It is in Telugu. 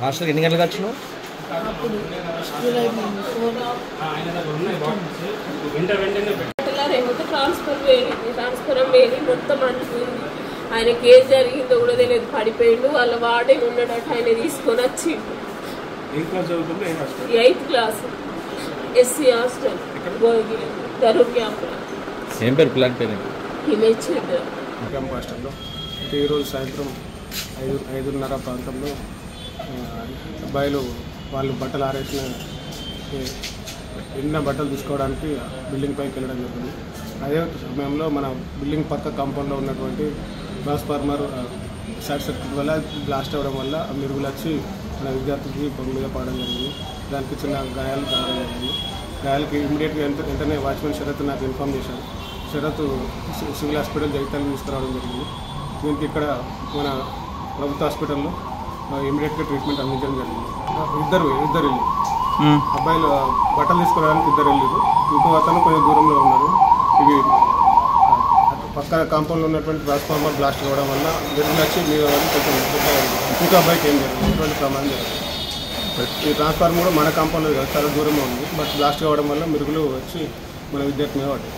హాస్టల్కి ఎన్ని గంటలకు వచ్చినావు? ట్రాన్స్ఫర్ వేడి మొత్తం అనుకుంది. ఆయన కేసు జరిగిందో కూడా తెలియదు, పడిపోయిండు. వాళ్ళ వాడే ఉన్నాడట, ఆయన తీసుకొని వచ్చిండు. 8th class SC hostel Dharur camp. ఏం పేరు పిల్లల పేరు? క్యాంప్ హాస్టల్లో ఈరోజు సాయంత్రం 5:30 ప్రాంతంలో అబ్బాయిలు వాళ్ళు బట్టలు ఆరేసిన ఎన్న బట్టలు తీసుకోవడానికి బిల్డింగ్ పైకి వెళ్ళడం జరిగింది. అదే సమయంలో మన బిల్డింగ్ పక్క కాంపౌండ్లో ఉన్నటువంటి ట్రాన్స్ఫార్మర్ షార్ట్ సర్క్యూట్ వల్ల బ్లాస్ట్ అవ్వడం వల్ల ఆ మెరుగులు వచ్చి మన విద్యార్థికి పొగ మీద పడడం జరిగింది. దానికి చిన్న గాయాలు కావడం జరిగింది. గాయాలకి ఇమీడియట్గా వెంటనే వాచ్మెన్ శరత్ నాకు ఇన్ఫామ్ చేశాను. శరత్ సివిల్ హాస్పిటల్ జగిత్యాలకు తీసుకురావడం జరిగింది. దీనికి ఇక్కడ మన ప్రభుత్వ హాస్పిటల్లో ఇమీడియట్గా ట్రీట్మెంట్ అందించడం జరిగింది. ఇద్దరు వెళ్ళి అబ్బాయిలు బట్టలు తీసుకురావడానికి ఇద్దరు వెళ్ళారు. ఇంకో అతను కొంచెం దూరంలో ఉన్నారు. ఇవి పక్క కాంపౌండ్లో ఉన్నటువంటి ట్రాన్స్ఫార్మర్ బ్లాస్ట్ అవ్వడం వల్ల మెరుగులు వచ్చి మీద కొంచెం ఇంకో అబ్బాయికి ఏం జరిగింది, ఎటువంటి ప్రమాదం జరిగింది. ఈ ట్రాన్స్ఫార్మర్ కూడా మన కాంపౌండ్లో చాలా దూరంలో ఉంది. బట్ బ్లాస్ట్ అవ్వడం వల్ల మెరుగులు వచ్చి మన విద్యార్థి మీద పడ్డాయి.